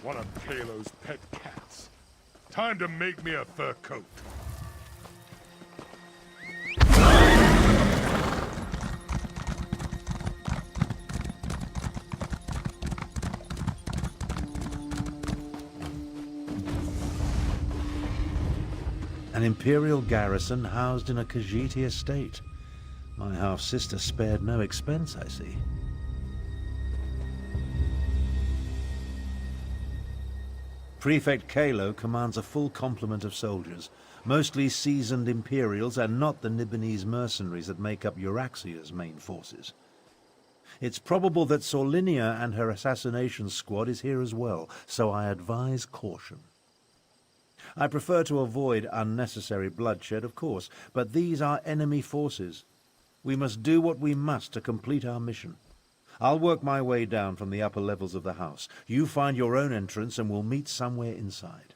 One of Kalo's pet cats. Time to make me a fur coat. An imperial garrison housed in a Khajiiti estate. My half-sister spared no expense, I see. Prefect Kalo commands a full complement of soldiers, mostly seasoned Imperials and not the Nibonese mercenaries that make up Euraxia's main forces. It's probable that Sorlinia and her assassination squad is here as well, so I advise caution. I prefer to avoid unnecessary bloodshed, of course, but these are enemy forces. We must do what we must to complete our mission. I'll work my way down from the upper levels of the house. You find your own entrance and we'll meet somewhere inside.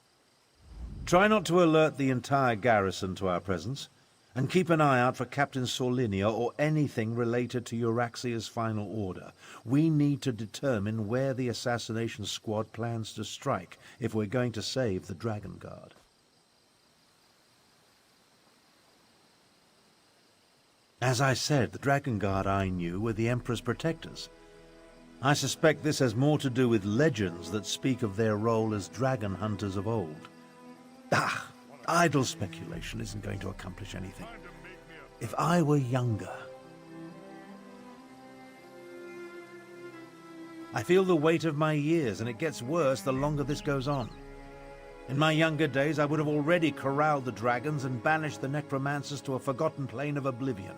Try not to alert the entire garrison to our presence, and keep an eye out for Captain Sorlinia or anything related to Euraxia's final order. We need to determine where the assassination squad plans to strike if we're going to save the Dragon Guard. As I said, the Dragon Guard I knew were the Emperor's protectors. I suspect this has more to do with legends that speak of their role as dragon hunters of old. Idle speculation isn't going to accomplish anything. If I were younger... I feel the weight of my years, and it gets worse the longer this goes on. In my younger days, I would have already corralled the dragons and banished the necromancers to a forgotten plane of oblivion.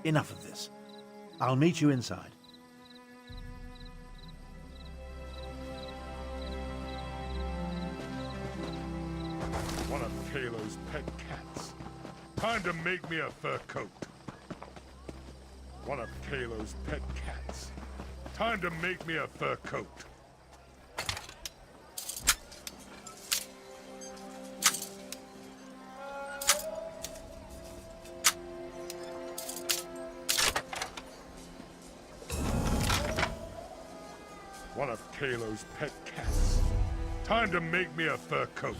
Enough of this. I'll meet you inside. One of Kalo's pet cats. Time to make me a fur coat. One of Kalo's pet cats. Time to make me a fur coat. One of Kalo's pet cats. Time to make me a fur coat.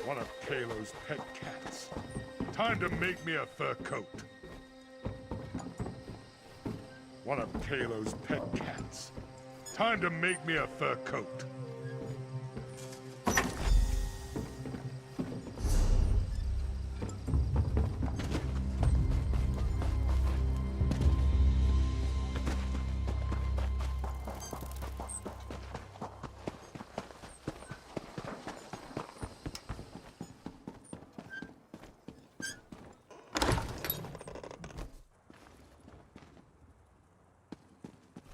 One of Kalo's pet cats. Time to make me a fur coat. One of Kalo's pet cats. Time to make me a fur coat.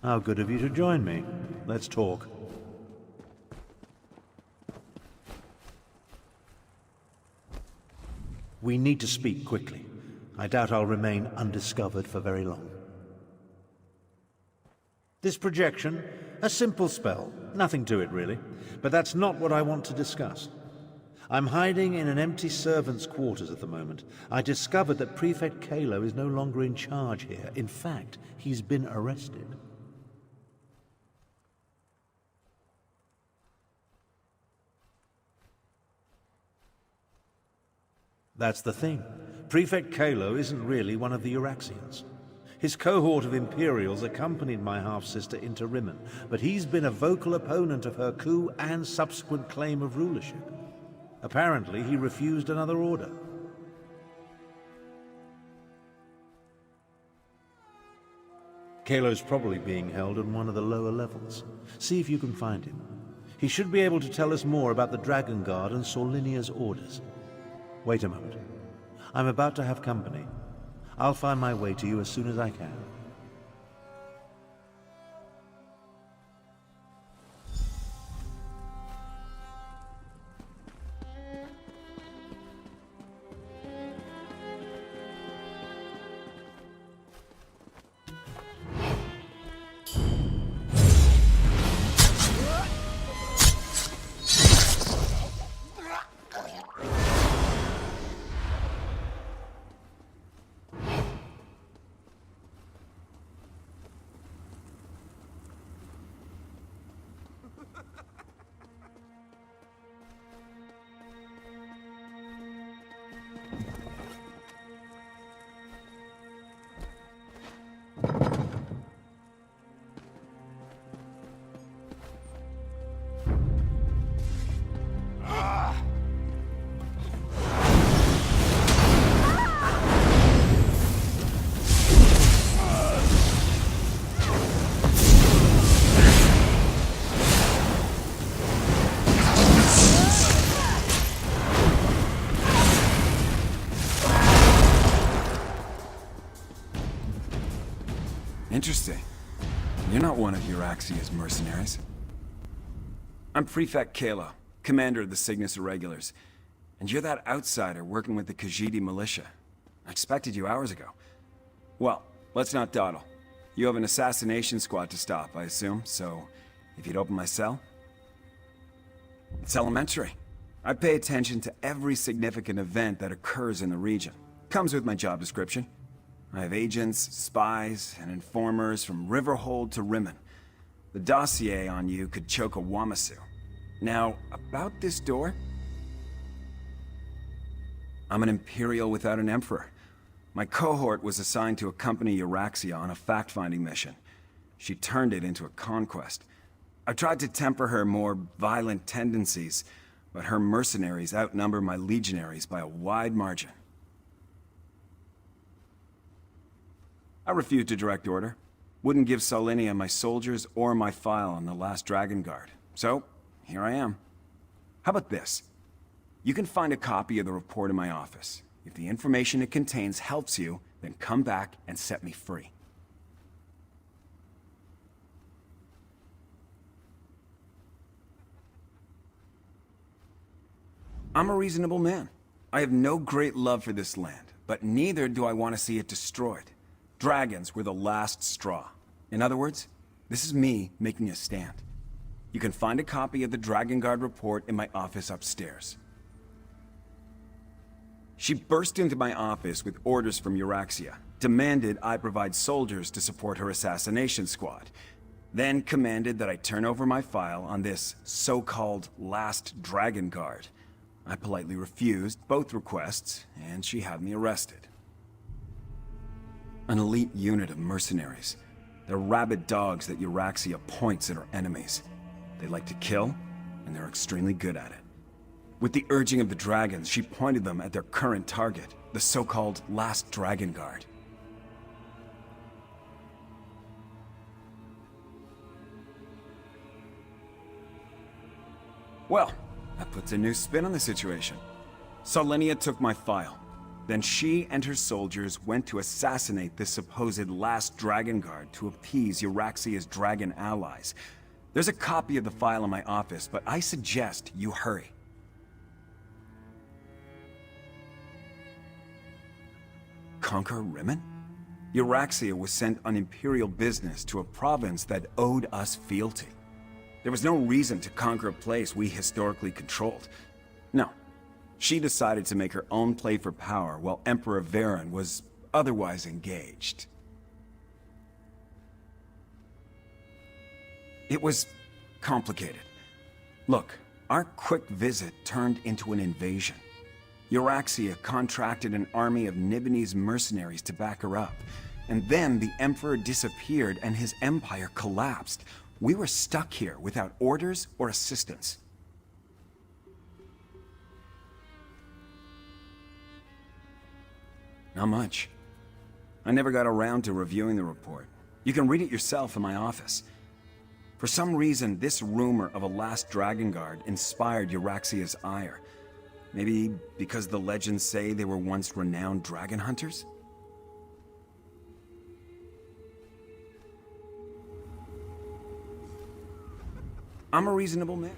How good of you to join me. Let's talk. We need to speak quickly. I doubt I'll remain undiscovered for very long. This projection, a simple spell. Nothing to it, really. But that's not what I want to discuss. I'm hiding in an empty servant's quarters at the moment. I discovered that Prefect Kalo is no longer in charge here. In fact, he's been arrested. That's the thing. Prefect Kalo isn't really one of the Euraxians. His cohort of Imperials accompanied my half-sister into Rimmen, but he's been a vocal opponent of her coup and subsequent claim of rulership. Apparently, he refused another order. Kalo's probably being held on one of the lower levels. See if you can find him. He should be able to tell us more about the Dragon Guard and Solinia's orders. Wait a moment. I'm about to have company. I'll find my way to you as soon as I can. Interesting. You're not one of Euraxia's mercenaries. I'm Prefect Kalo, commander of the Cygnus Irregulars. And you're that outsider working with the Khajiit militia. I expected you hours ago. Well, let's not dawdle. You have an assassination squad to stop, I assume, so if you'd open my cell? It's elementary. I pay attention to every significant event that occurs in the region. Comes with my job description. I have agents, spies, and informers from Riverhold to Rimmen. The dossier on you could choke a Wamasu. Now, about this door? I'm an Imperial without an Emperor. My cohort was assigned to accompany Euraxia on a fact-finding mission. She turned it into a conquest. I tried to temper her more violent tendencies, but her mercenaries outnumber my legionaries by a wide margin. I refused a direct order. Wouldn't give Solinia my soldiers or my file on the last Dragon Guard. So, here I am. How about this? You can find a copy of the report in my office. If the information it contains helps you, then come back and set me free. I'm a reasonable man. I have no great love for this land, but neither do I want to see it destroyed. Dragons were the last straw. In other words, this is me making a stand. You can find a copy of the Dragon Guard report in my office upstairs. She burst into my office with orders from Euraxia, demanded I provide soldiers to support her assassination squad, then commanded that I turn over my file on this so-called last Dragon Guard. I politely refused both requests, and she had me arrested. An elite unit of mercenaries. They're rabid dogs that Euraxia points at her enemies. They like to kill, and they're extremely good at it. With the urging of the dragons, she pointed them at their current target, the so-called last Dragon Guard. Well, that puts a new spin on the situation. Solinia took my file. Then she and her soldiers went to assassinate this supposed last Dragon Guard to appease Euraxia's dragon allies. There's a copy of the file in my office, but I suggest you hurry. Conquer Rimmon? Euraxia was sent on imperial business to a province that owed us fealty. There was no reason to conquer a place we historically controlled. No. She decided to make her own play for power while Emperor Varen was otherwise engaged. It was complicated. Look, our quick visit turned into an invasion. Euraxia contracted an army of Nibonese mercenaries to back her up. And then the Emperor disappeared and his empire collapsed. We were stuck here without orders or assistance. Not much. I never got around to reviewing the report. You can read it yourself in my office. For some reason, this rumor of a last Dragon Guard inspired Euraxia's ire. Maybe because the legends say they were once renowned dragon hunters? I'm a reasonable man.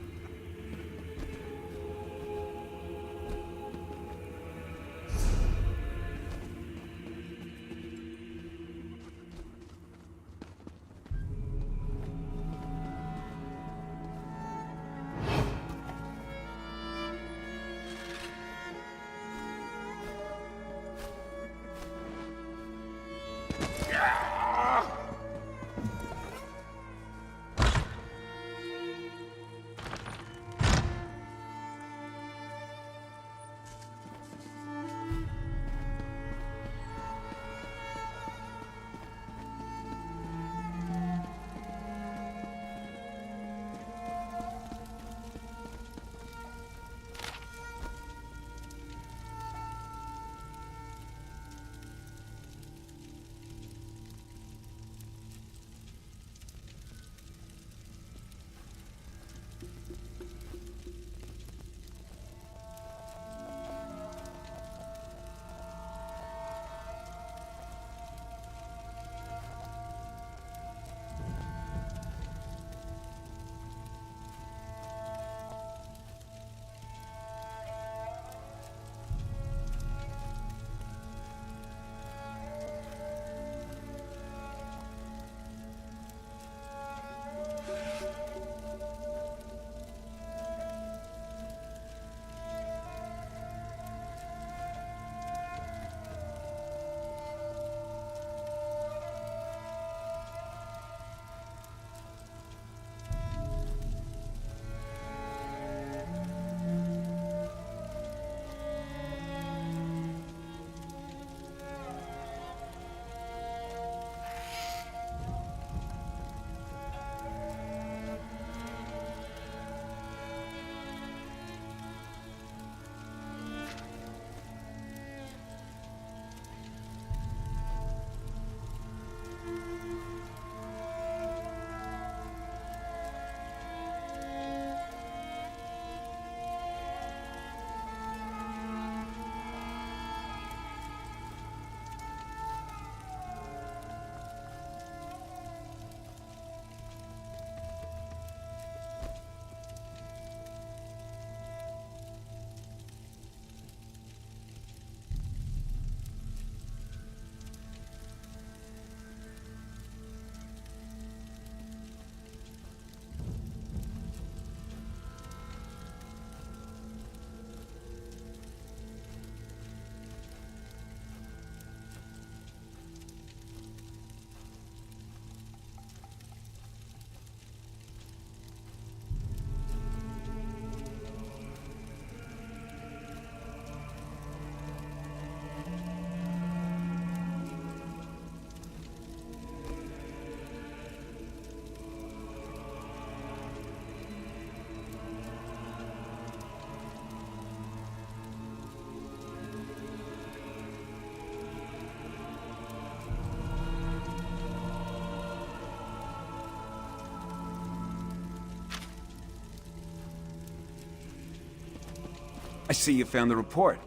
I see you found the report.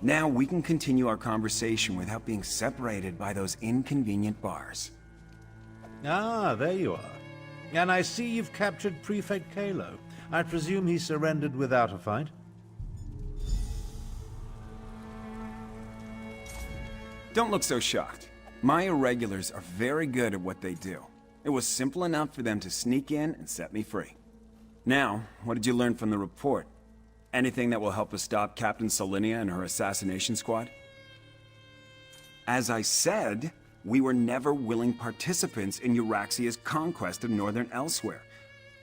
Now we can continue our conversation without being separated by those inconvenient bars. Ah, there you are. And I see you've captured Prefect Kalo. I presume he surrendered without a fight? Don't look so shocked. My irregulars are very good at what they do. It was simple enough for them to sneak in and set me free. Now, what did you learn from the report? Anything that will help us stop Captain Solinia and her assassination squad? As I said, we were never willing participants in Euraxia's conquest of Northern Elsewhere.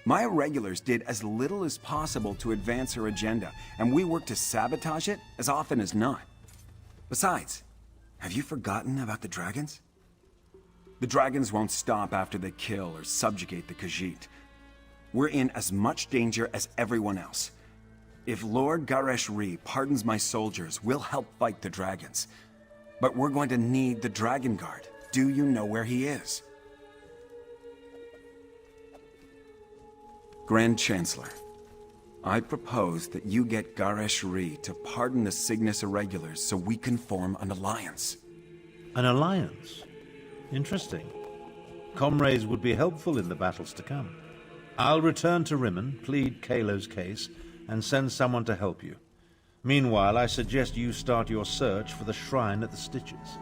My irregulars did as little as possible to advance her agenda, and we worked to sabotage it as often as not. Besides, have you forgotten about the dragons? The dragons won't stop after they kill or subjugate the Khajiit. We're in as much danger as everyone else. If Lord Garesh-Ri pardons my soldiers, we'll help fight the dragons. But we're going to need the Dragon Guard. Do you know where he is? Grand Chancellor, I propose that you get Garesh-Ri to pardon the Cygnus Irregulars so we can form an alliance. An alliance? Interesting. Comrades would be helpful in the battles to come. I'll return to Rimmen, plead Kalo's case, and send someone to help you. Meanwhile, I suggest you start your search for the shrine at the Stitches.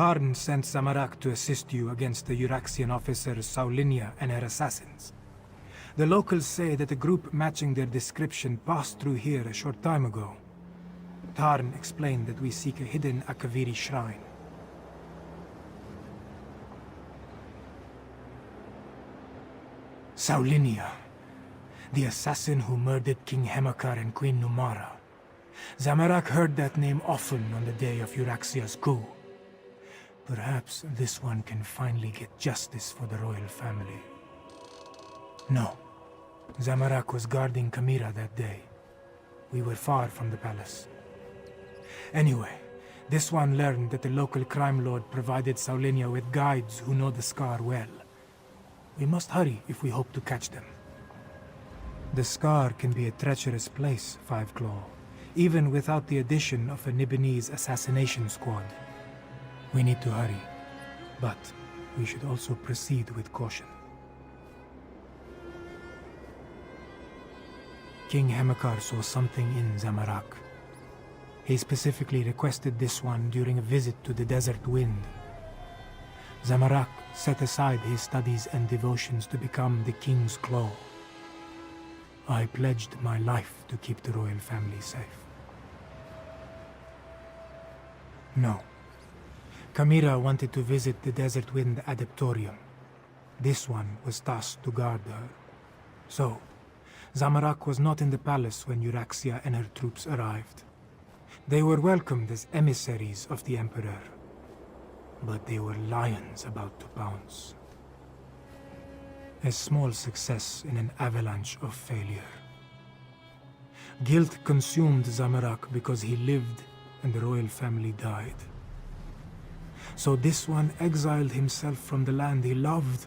Tharn sent Zamarak to assist you against the Uraxian officers Saulinia and her assassins. The locals say that a group matching their description passed through here a short time ago. Tharn explained that we seek a hidden Akaviri shrine. Saulinia, the assassin who murdered King Hemakar and Queen Numara. Zamarak heard that name often on the day of Euraxia's coup. Perhaps this one can finally get justice for the royal family. No. Zamarak was guarding Kamira that day. We were far from the palace. Anyway, this one learned that the local crime lord provided Saulinia with guides who know the Scar well. We must hurry if we hope to catch them. The Scar can be a treacherous place, Five Claw, even without the addition of a Nibinese assassination squad. We need to hurry, but we should also proceed with caution. King Hemakar saw something in Zamarak. He specifically requested this one during a visit to the Desert Wind. Zamarak set aside his studies and devotions to become the King's Claw. I pledged my life to keep the royal family safe. No. Kamira wanted to visit the Desert Wind Adeptorium. This one was tasked to guard her. So, Zamarak was not in the palace when Euraxia and her troops arrived. They were welcomed as emissaries of the Emperor. But they were lions about to pounce. A small success in an avalanche of failure. Guilt consumed Zamarak because he lived and the royal family died. So this one exiled himself from the land he loved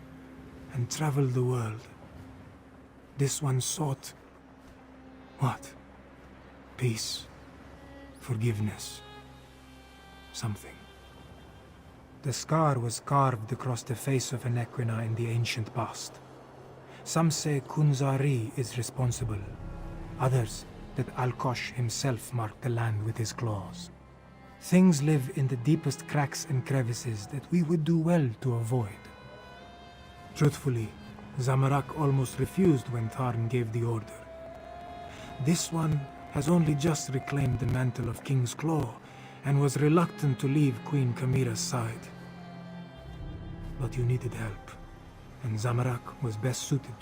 and traveled the world. This one sought... what? Peace. Forgiveness. Something. The scar was carved across the face of an Equina in the ancient past. Some say Kunzari is responsible. Others, that Alkosh himself marked the land with his claws. Things live in the deepest cracks and crevices that we would do well to avoid. Truthfully, Zamarak almost refused when Tharn gave the order. This one has only just reclaimed the mantle of King's Claw and was reluctant to leave Queen Kamira's side. But you needed help, and Zamarak was best suited to